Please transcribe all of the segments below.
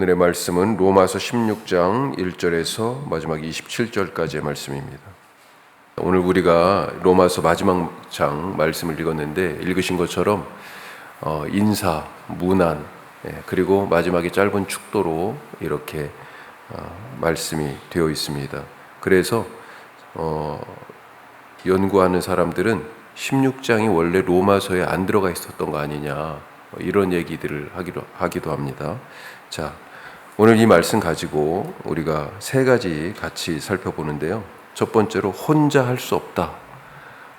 오늘의 말씀은 로마서 16장 1절에서 마지막 27절까지의 말씀입니다. 오늘 우리가 로마서 마지막 장 말씀을 읽었는데 읽으신 것처럼 인사, 문안, 그리고 마지막에 짧은 축도로 이렇게 말씀이 되어 있습니다. 그래서 연구하는 사람들은 16장이 원래 로마서에 안 들어가 있었던 거 아니냐, 이런 얘기들을 하기도 합니다. 자, 오늘 이 말씀 가지고 우리가 세 가지 같이 살펴보는데요. 첫 번째로 혼자 할 수 없다.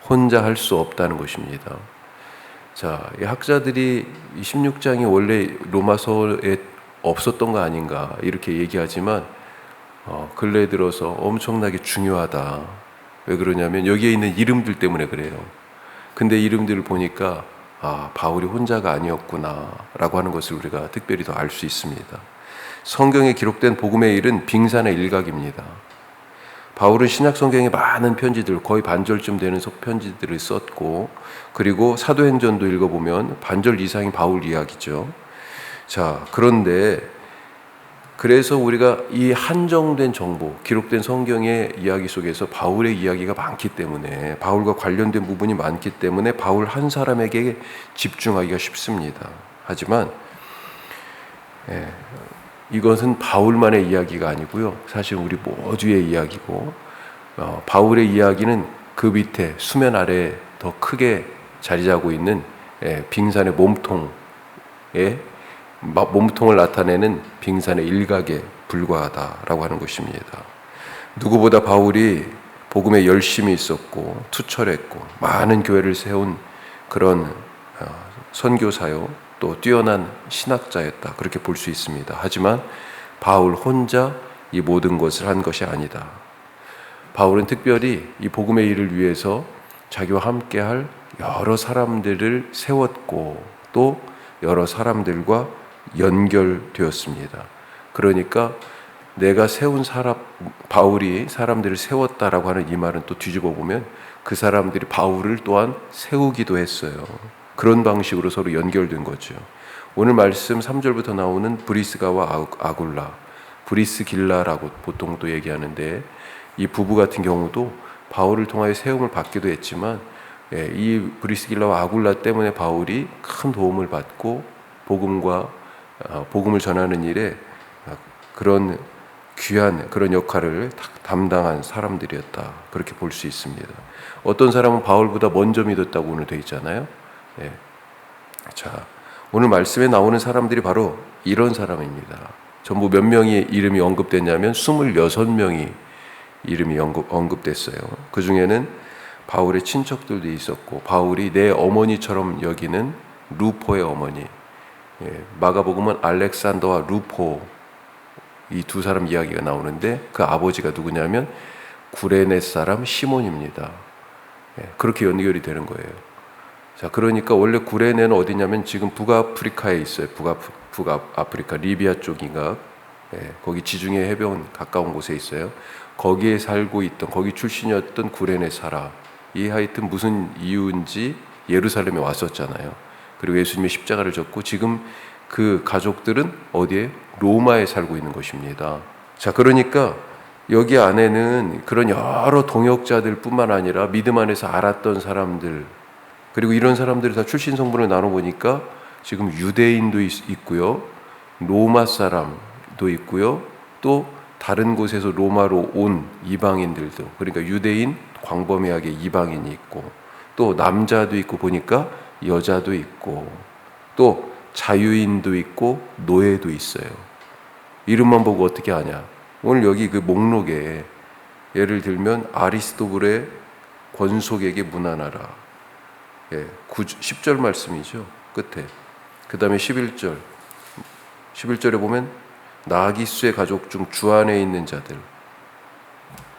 혼자 할 수 없다는 것입니다. 자, 이 학자들이 16장이 원래 로마서에 없었던 거 아닌가 이렇게 얘기하지만 근래 들어서 엄청나게 중요하다. 왜 그러냐면 여기에 있는 이름들 때문에 그래요. 근데 이름들을 보니까 바울이 혼자가 아니었구나 라고 하는 것을 우리가 특별히 더 알 수 있습니다. 성경에 기록된 복음의 일은 빙산의 일각입니다. 바울은 신약 성경에 많은 편지들, 거의 반절쯤 되는 편지들을 썼고, 그리고 사도행전도 읽어보면 반절 이상이 바울 이야기죠. 자, 그런데 그래서 우리가 이 한정된 정보, 기록된 성경의 이야기 속에서 바울의 이야기가 많기 때문에, 바울과 관련된 부분이 많기 때문에 바울 한 사람에게 집중하기가 쉽습니다. 하지만 이것은 바울만의 이야기가 아니고요, 사실 우리 모두의 이야기고, 바울의 이야기는 그 밑에 수면 아래에 더 크게 자리 잡고 있는 빙산의 몸통을 나타내는 빙산의 일각에 불과하다라고 하는 것입니다. 누구보다 바울이 복음에 열심히 있었고 투철했고 많은 교회를 세운 그런 선교사요, 또 뛰어난 신학자였다, 그렇게 볼 수 있습니다. 하지만 바울 혼자 이 모든 것을 한 것이 아니다. 바울은 특별히 이 복음의 일을 위해서 자기와 함께할 여러 사람들을 세웠고 또 여러 사람들과 연결되었습니다. 그러니까 내가 세운 사람, 바울이 사람들을 세웠다라고 하는 이 말은 또 뒤집어 보면 그 사람들이 바울을 또한 세우기도 했어요. 그런 방식으로 서로 연결된 거죠. 오늘 말씀 3절부터 나오는 브리스가와 아굴라, 브리스길라라고 보통 또 얘기하는데, 이 부부 같은 경우도 바울을 통하여 세움을 받기도 했지만 이 브리스길라와 아굴라 때문에 바울이 큰 도움을 받고 복음을 전하는 일에 그런 귀한 그런 역할을 담당한 사람들이었다, 그렇게 볼 수 있습니다. 어떤 사람은 바울보다 먼저 믿었다고 오늘 되어 있잖아요. 자, 오늘 말씀에 나오는 사람들이 바로 이런 사람입니다. 전부 몇 명의 이름이 언급됐냐면 26명이 이름이 언급됐어요. 그 중에는 바울의 친척들도 있었고, 바울이 내 어머니처럼 여기는 루포의 어머니, 마가복음은 알렉산더와 루포, 이 두 사람 이야기가 나오는데 그 아버지가 누구냐면 구레네 사람 시몬입니다. 그렇게 연결이 되는 거예요. 자, 그러니까 원래 구레네는 어디냐면 지금 북아프리카에 있어요. 북아프리카 리비아 쪽인가, 거기 지중해 해변 가까운 곳에 있어요. 거기에 살고 있던, 거기 출신이었던 구레네 사람, 이 하여튼 무슨 이유인지 예루살렘에 왔었잖아요. 그리고 예수님의 십자가를 졌고 지금 그 가족들은 어디에? 로마에 살고 있는 것입니다. 자, 그러니까 여기 안에는 그런 여러 동역자들 뿐만 아니라 믿음 안에서 알았던 사람들, 그리고 이런 사람들이 다 출신 성분을 나눠보니까 지금 유대인도 있고요, 로마 사람도 있고요, 또 다른 곳에서 로마로 온 이방인들도, 그러니까 유대인, 광범위하게 이방인이 있고, 또 남자도 있고 보니까 여자도 있고, 또 자유인도 있고 노예도 있어요. 이름만 보고 어떻게 아냐? 오늘 여기 그 목록에 예를 들면 아리스토블의 권속에게 문안하라, 10절 말씀이죠, 끝에. 그 다음에 11절에 보면 나기수의 가족 중 주안에 있는 자들,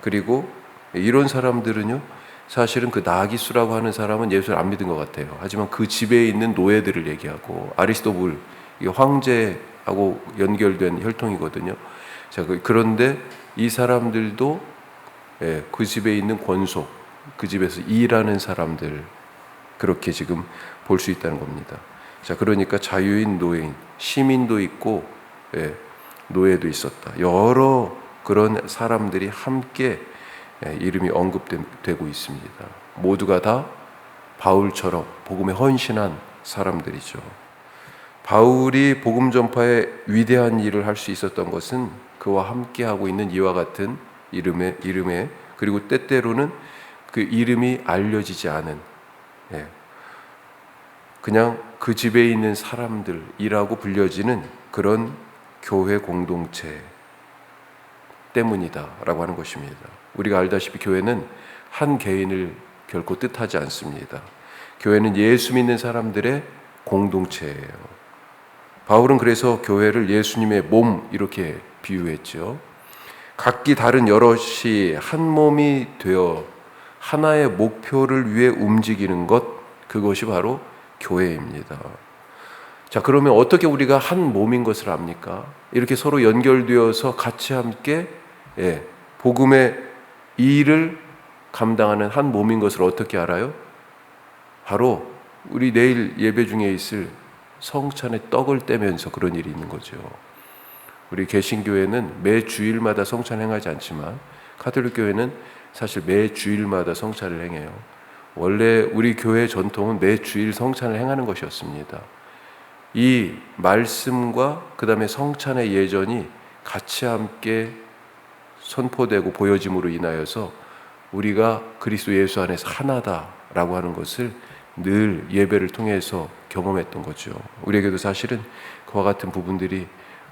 그리고 이런 사람들은요, 사실은 그 나기수라고 하는 사람은 예수를 안 믿은 것 같아요. 하지만 그 집에 있는 노예들을 얘기하고, 아리스토블, 이 황제하고 연결된 혈통이거든요. 자, 그런데 이 사람들도 그 집에 있는 권속, 그 집에서 일하는 사람들, 그렇게 지금 볼 수 있다는 겁니다. 자, 그러니까 자유인, 노예인, 시민도 있고, 노예도 있었다. 여러 그런 사람들이 함께 이름이 언급되고 있습니다. 모두가 다 바울처럼 복음에 헌신한 사람들이죠. 바울이 복음 전파에 위대한 일을 할 수 있었던 것은 그와 함께 하고 있는 이와 같은 이름에 그리고 때때로는 그 이름이 알려지지 않은 그냥 그 집에 있는 사람들이라고 불려지는 그런 교회 공동체 때문이다라고 하는 것입니다. 우리가 알다시피 교회는 한 개인을 결코 뜻하지 않습니다. 교회는 예수 믿는 사람들의 공동체예요. 바울은 그래서 교회를 예수님의 몸 이렇게 비유했죠. 각기 다른 여럿이 한 몸이 되어 하나의 목표를 위해 움직이는 것, 그것이 바로 교회입니다. 자, 그러면 어떻게 우리가 한 몸인 것을 압니까? 이렇게 서로 연결되어서 같이 함께 복음의 일을 감당하는 한 몸인 것을 어떻게 알아요? 바로 우리 내일 예배 중에 있을 성찬의 떡을 떼면서 그런 일이 있는 거죠. 우리 개신교회는 매 주일마다 성찬 행하지 않지만 가톨릭 교회는 사실 매 주일마다 성찬을 행해요. 원래 우리 교회 전통은 매 주일 성찬을 행하는 것이었습니다. 이 말씀과 그 다음에 성찬의 예전이 같이 함께 선포되고 보여짐으로 인하여서 우리가 그리스도 예수 안에서 하나다라고 하는 것을 늘 예배를 통해서 경험했던 거죠. 우리에게도 사실은 그와 같은 부분들이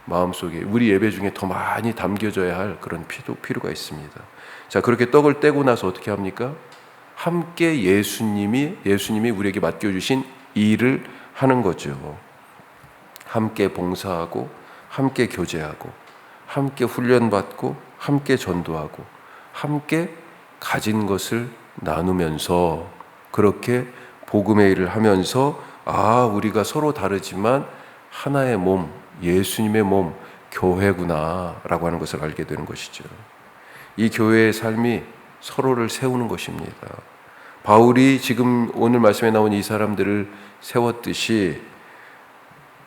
마음속에 우리 예배 중에 더 많이 담겨져야 할 그런 필요가 있습니다. 자, 그렇게 떡을 떼고 나서 어떻게 합니까? 함께 예수님이 우리에게 맡겨주신 일을 하는 거죠. 함께 봉사하고 함께 교제하고 함께 훈련받고 함께 전도하고 함께 가진 것을 나누면서 그렇게 복음의 일을 하면서 우리가 서로 다르지만 하나의 몸, 예수님의 몸, 교회구나 라고 하는 것을 알게 되는 것이죠. 이 교회의 삶이 서로를 세우는 것입니다. 바울이 지금 오늘 말씀에 나온 이 사람들을 세웠듯이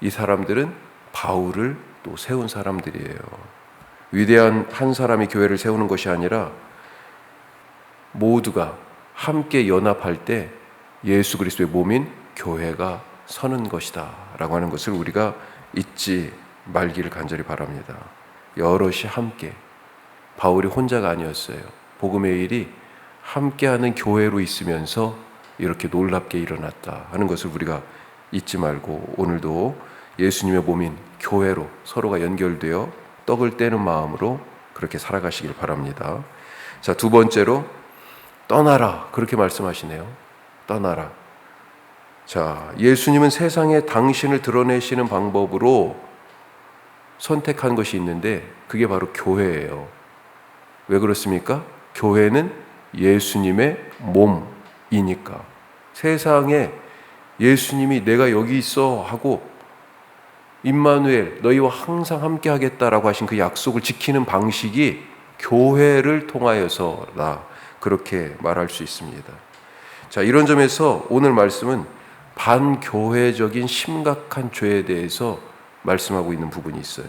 이 사람들은 바울을 또 세운 사람들이에요. 위대한 한 사람이 교회를 세우는 것이 아니라 모두가 함께 연합할 때 예수 그리스도의 몸인 교회가 서는 것이다 라고 하는 것을 우리가 잊지 말기를 간절히 바랍니다. 여럿이 함께, 바울이 혼자가 아니었어요. 복음의 일이 함께하는 교회로 있으면서 이렇게 놀랍게 일어났다 하는 것을 우리가 잊지 말고 오늘도 예수님의 몸인 교회로 서로가 연결되어 떡을 떼는 마음으로 그렇게 살아가시길 바랍니다. 자, 두 번째로 떠나라 그렇게 말씀하시네요. 떠나라. 자, 예수님은 세상에 당신을 드러내시는 방법으로 선택한 것이 있는데 그게 바로 교회예요. 왜 그렇습니까? 교회는 예수님의 몸이니까. 세상에 예수님이 내가 여기 있어 하고 임마누엘 너희와 항상 함께 하겠다라고 하신 그 약속을 지키는 방식이 교회를 통하여서라 그렇게 말할 수 있습니다. 자, 이런 점에서 오늘 말씀은 반교회적인 심각한 죄에 대해서 말씀하고 있는 부분이 있어요.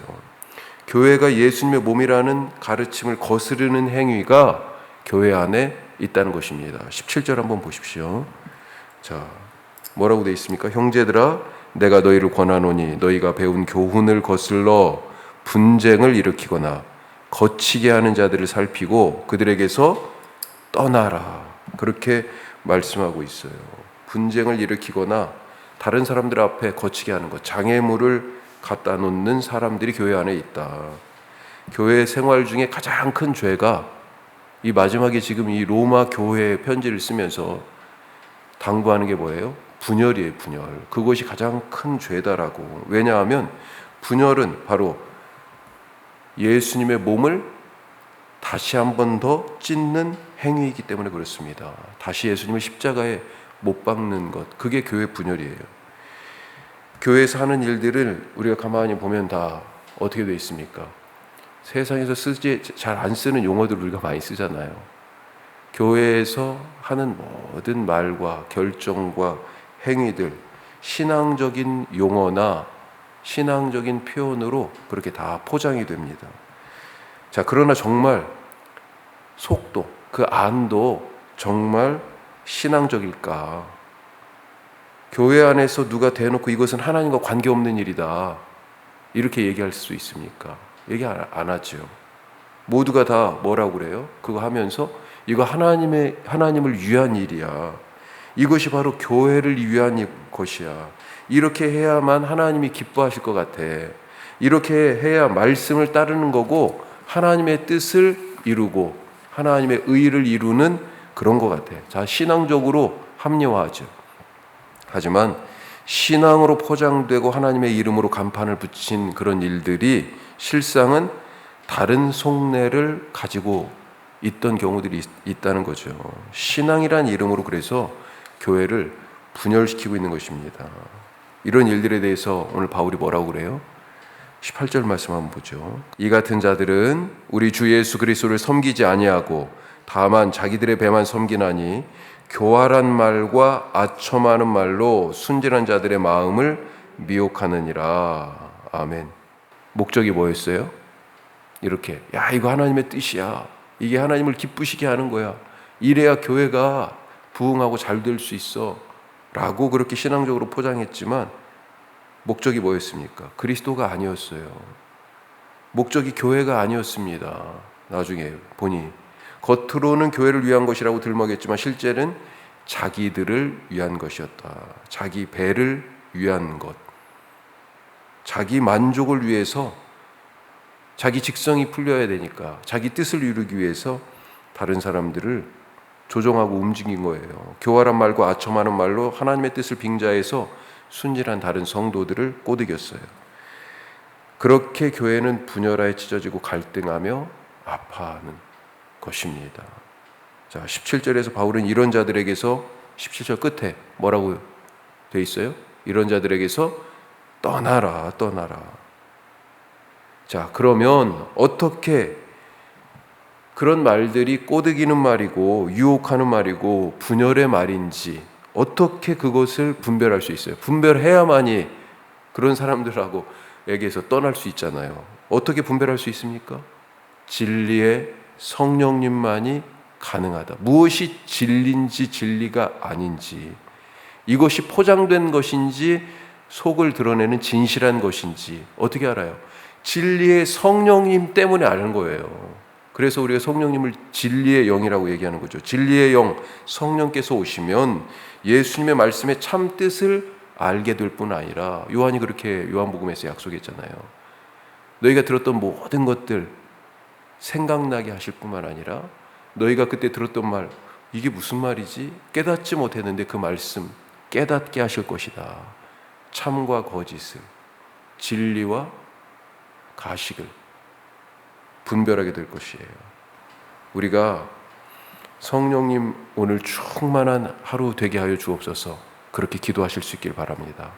교회가 예수님의 몸이라는 가르침을 거스르는 행위가 교회 안에 있다는 것입니다. 17절 한번 보십시오. 자, 뭐라고 되어 있습니까? 형제들아 내가 너희를 권하노니 너희가 배운 교훈을 거슬러 분쟁을 일으키거나 거치게 하는 자들을 살피고 그들에게서 떠나라. 그렇게 말씀하고 있어요. 분쟁을 일으키거나 다른 사람들 앞에 거치게 하는 것, 장애물을 갖다 놓는 사람들이 교회 안에 있다. 교회 생활 중에 가장 큰 죄가 이 마지막에 지금 이 로마 교회의 편지를 쓰면서 당부하는 게 뭐예요? 분열이에요, 분열. 그것이 가장 큰 죄다라고. 왜냐하면 분열은 바로 예수님의 몸을 다시 한 번 더 찢는 행위이기 때문에 그렇습니다. 다시 예수님을 십자가에 못 박는 것, 그게 교회 분열이에요. 교회에서 하는 일들을 우리가 가만히 보면 다 어떻게 되어 있습니까? 세상에서 잘 안 쓰는 용어들을 우리가 많이 쓰잖아요. 교회에서 하는 모든 말과 결정과 행위들, 신앙적인 용어나 신앙적인 표현으로 그렇게 다 포장이 됩니다. 자, 그러나 정말 속도, 그 안도 정말 신앙적일까? 교회 안에서 누가 대놓고 이것은 하나님과 관계없는 일이다, 이렇게 얘기할 수 있습니까? 얘기 안 하죠. 모두가 다 뭐라고 그래요? 그거 하면서 이거 하나님을 위한 일이야. 이것이 바로 교회를 위한 것이야. 이렇게 해야만 하나님이 기뻐하실 것 같아. 이렇게 해야 말씀을 따르는 거고 하나님의 뜻을 이루고 하나님의 의를 이루는 그런 것 같아. 자, 신앙적으로 합리화하죠. 하지만 신앙으로 포장되고 하나님의 이름으로 간판을 붙인 그런 일들이 실상은 다른 속내를 가지고 있던 경우들이 있다는 거죠. 신앙이란 이름으로 그래서 교회를 분열시키고 있는 것입니다. 이런 일들에 대해서 오늘 바울이 뭐라고 그래요? 18절 말씀 한번 보죠. 이 같은 자들은 우리 주 예수 그리스도를 섬기지 아니하고 다만 자기들의 배만 섬기나니 교활한 말과 아첨하는 말로 순진한 자들의 마음을 미혹하느니라. 아멘. 목적이 뭐였어요? 이렇게, 야, 이거 하나님의 뜻이야. 이게 하나님을 기쁘시게 하는 거야. 이래야 교회가 부흥하고 잘 될 수 있어. 라고 그렇게 신앙적으로 포장했지만 목적이 뭐였습니까? 그리스도가 아니었어요. 목적이 교회가 아니었습니다. 나중에 보니 겉으로는 교회를 위한 것이라고 들먹였지만 실제는 자기들을 위한 것이었다. 자기 배를 위한 것. 자기 만족을 위해서, 자기 직성이 풀려야 되니까 자기 뜻을 이루기 위해서 다른 사람들을 조종하고 움직인 거예요. 교활한 말과 아첨하는 말로 하나님의 뜻을 빙자해서 순진한 다른 성도들을 꼬드겼어요. 그렇게 교회는 분열하에 찢어지고 갈등하며 아파하는 것입니다. 자, 17절에서 바울은 이런 자들에게서 17절 끝에 뭐라고 돼 있어요? 이런 자들에게서 떠나라, 떠나라. 자, 그러면 어떻게 그런 말들이 꼬드기는 말이고 유혹하는 말이고 분열의 말인지 어떻게 그것을 분별할 수 있어요? 분별해야만이 그런 사람들에게서 떠날 수 있잖아요. 어떻게 분별할 수 있습니까? 진리의 성령님만이 가능하다. 무엇이 진리인지 진리가 아닌지, 이것이 포장된 것인지 속을 드러내는 진실한 것인지 어떻게 알아요? 진리의 성령님 때문에 아는 거예요. 그래서 우리가 성령님을 진리의 영이라고 얘기하는 거죠. 진리의 영, 성령께서 오시면 예수님의 말씀의 참 뜻을 알게 될 뿐 아니라, 요한이 그렇게 요한복음에서 약속했잖아요. 너희가 들었던 모든 것들 생각나게 하실 뿐만 아니라 너희가 그때 들었던 말, 이게 무슨 말이지? 깨닫지 못했는데 그 말씀 깨닫게 하실 것이다. 참과 거짓을, 진리와 가식을 분별하게 될 것이에요. 우리가 성령님 오늘 충만한 하루 되게 하여 주옵소서, 그렇게 기도하실 수 있길 바랍니다.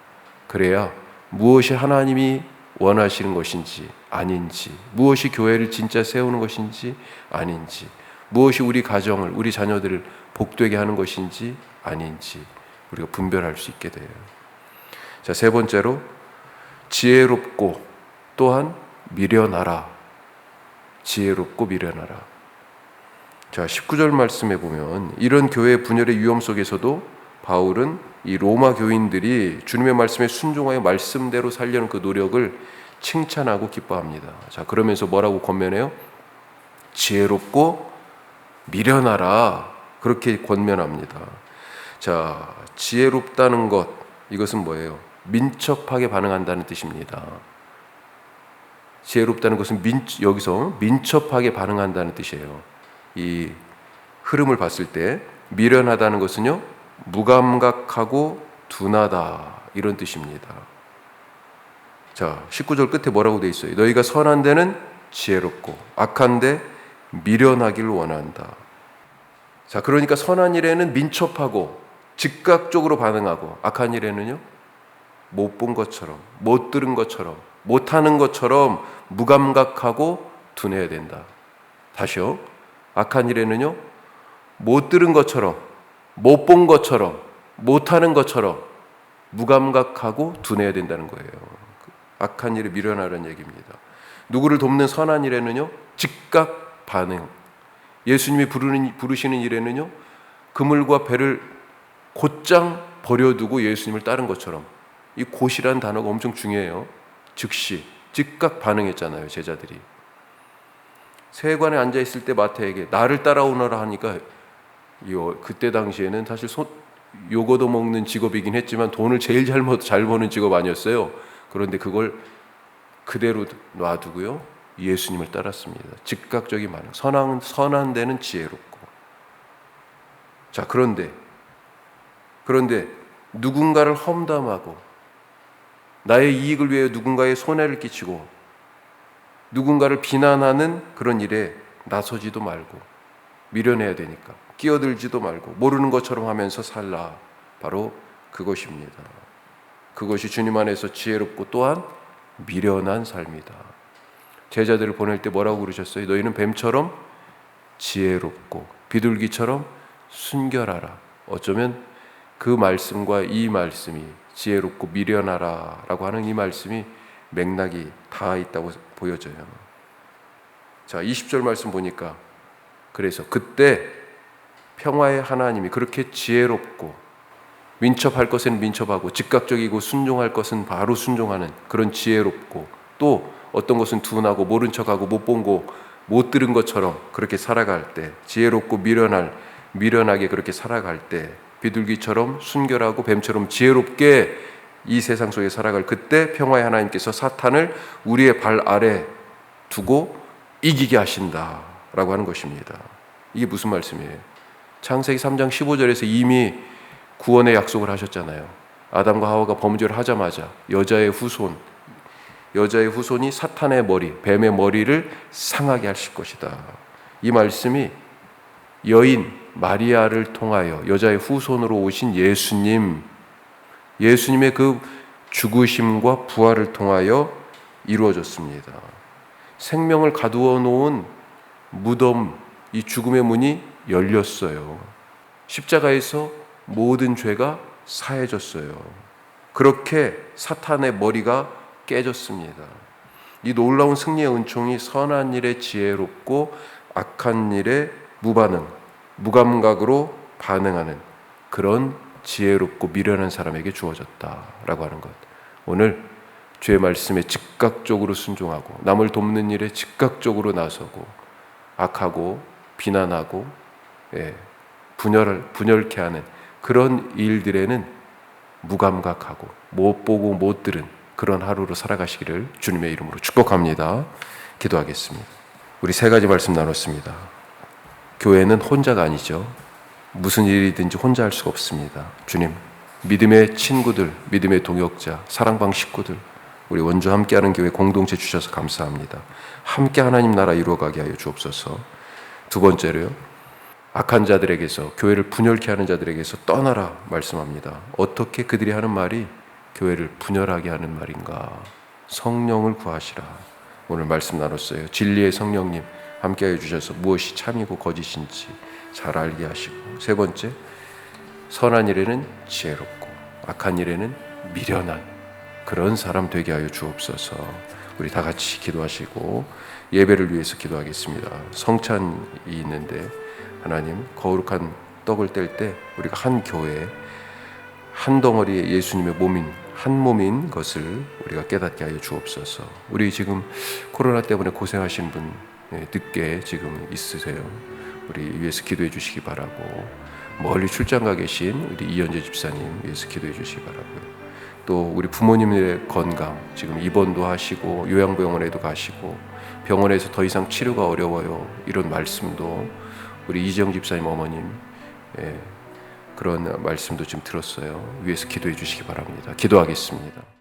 그래야 무엇이 하나님이 원하시는 것인지 아닌지, 무엇이 교회를 진짜 세우는 것인지 아닌지, 무엇이 우리 가정을, 우리 자녀들을 복되게 하는 것인지 아닌지 우리가 분별할 수 있게 돼요. 자, 세 번째로 지혜롭고 또한 미련하라. 지혜롭고 미련하라. 자, 19절 말씀에 보면 이런 교회의 분열의 위험 속에서도 바울은 이 로마 교인들이 주님의 말씀에 순종하여 말씀대로 살려는 그 노력을 칭찬하고 기뻐합니다. 자, 그러면서 뭐라고 권면해요? 지혜롭고 미련하라. 그렇게 권면합니다. 자, 지혜롭다는 것, 이것은 뭐예요? 민첩하게 반응한다는 뜻입니다. 지혜롭다는 것은 여기서 민첩하게 반응한다는 뜻이에요. 이 흐름을 봤을 때 미련하다는 것은요, 무감각하고 둔하다, 이런 뜻입니다. 자, 19절 끝에 뭐라고 돼 있어요? 너희가 선한 데는 지혜롭고 악한 데 미련하기를 원한다. 자, 그러니까 선한 일에는 민첩하고 즉각적으로 반응하고, 악한 일에는요, 못 본 것처럼, 못 들은 것처럼, 못하는 것처럼 무감각하고 둔해야 된다. 다시요. 악한 일에는요, 못 들은 것처럼, 못 본 것처럼, 못하는 것처럼 무감각하고 둔해야 된다는 거예요. 악한 일에 밀어나라는 얘기입니다. 누구를 돕는 선한 일에는요, 즉각 반응. 예수님이 부르시는 일에는요, 그물과 배를 곧장 버려두고 예수님을 따른 것처럼, 이 곧이라는 단어가 엄청 중요해요. 즉시, 즉각 반응했잖아요, 제자들이. 세관에 앉아 있을 때 마태에게 나를 따라오너라 하니까, 그때 당시에는 사실 요거도 먹는 직업이긴 했지만 돈을 제일 잘 버는 직업 아니었어요. 그런데 그걸 그대로 놔두고요, 예수님을 따랐습니다. 즉각적인 반응. 선한 데는 지혜롭고. 자, 그런데 누군가를 험담하고 나의 이익을 위해 누군가의 손해를 끼치고 누군가를 비난하는 그런 일에 나서지도 말고, 밀어내야 되니까 끼어들지도 말고 모르는 것처럼 하면서 살라. 바로 그것입니다. 그것이 주님 안에서 지혜롭고 또한 미련한 삶이다. 제자들을 보낼 때 뭐라고 그러셨어요? 너희는 뱀처럼 지혜롭고 비둘기처럼 순결하라. 어쩌면 그 말씀과 이 말씀이, 지혜롭고 미련하라 라고 하는 이 말씀이 맥락이 다 있다고 보여져요. 자, 20절 말씀 보니까, 그래서 그때 평화의 하나님이 그렇게 지혜롭고 민첩할 것은 민첩하고 즉각적이고 순종할 것은 바로 순종하는 그런 지혜롭고, 또 어떤 것은 둔하고 모른 척하고 못 본 거 못 들은 것처럼 그렇게 살아갈 때, 지혜롭고 미련하게 그렇게 살아갈 때, 비둘기처럼 순결하고 뱀처럼 지혜롭게 이 세상 속에 살아갈 그때 평화의 하나님께서 사탄을 우리의 발 아래 두고 이기게 하신다라고 하는 것입니다. 이게 무슨 말씀이에요? 창세기 3장 15절에서 이미 구원의 약속을 하셨잖아요. 아담과 하와가 범죄를 하자마자 여자의 후손이 사탄의 머리, 뱀의 머리를 상하게 하실 것이다. 이 말씀이 여인 마리아를 통하여 여자의 후손으로 오신 예수님의 그 죽으심과 부활을 통하여 이루어졌습니다. 생명을 가두어 놓은 무덤, 이 죽음의 문이 열렸어요. 십자가에서 모든 죄가 사해졌어요. 그렇게 사탄의 머리가 깨졌습니다. 이 놀라운 승리의 은총이 선한 일에 지혜롭고 악한 일에 무감각으로 반응하는 그런 지혜롭고 미련한 사람에게 주어졌다라고 하는 것. 오늘 주의 말씀에 즉각적으로 순종하고 남을 돕는 일에 즉각적으로 나서고 악하고 비난하고 분열케 하는 그런 일들에는 무감각하고 못 보고 못 들은 그런 하루로 살아가시기를 주님의 이름으로 축복합니다. 기도하겠습니다. 우리 세 가지 말씀 나눴습니다. 교회는 혼자가 아니죠. 무슨 일이든지 혼자 할 수가 없습니다. 주님, 믿음의 친구들, 믿음의 동역자, 사랑방 식구들, 우리 원주 함께하는 교회 공동체 주셔서 감사합니다. 함께 하나님 나라 이루어가게 하여 주옵소서. 두 번째로요, 악한 자들에게서, 교회를 분열케 하는 자들에게서 떠나라 말씀합니다. 어떻게 그들이 하는 말이 교회를 분열하게 하는 말인가? 성령을 구하시라. 오늘 말씀 나눴어요. 진리의 성령님 함께하여 주셔서 무엇이 참이고 거짓인지 잘 알게 하시고, 세 번째, 선한 일에는 지혜롭고 악한 일에는 미련한 그런 사람 되게 하여 주옵소서. 우리 다 같이 기도하시고 예배를 위해서 기도하겠습니다. 성찬이 있는데 하나님, 거룩한 떡을 뗄 때 우리가 한 교회, 한 덩어리의 예수님의 한 몸인 것을 우리가 깨닫게 하여 주옵소서. 우리 지금 코로나 때문에 고생하신 분 늦게 지금 있으세요. 우리 위해서 기도해 주시기 바라고, 멀리 출장 가 계신 우리 이현재 집사님 위해서 기도해 주시기 바라고요. 또 우리 부모님의 건강, 지금 입원도 하시고 요양병원에도 가시고 병원에서 더 이상 치료가 어려워요, 이런 말씀도 우리 이정 집사님 어머님 그런 말씀도 지금 들었어요. 위해서 기도해 주시기 바랍니다. 기도하겠습니다.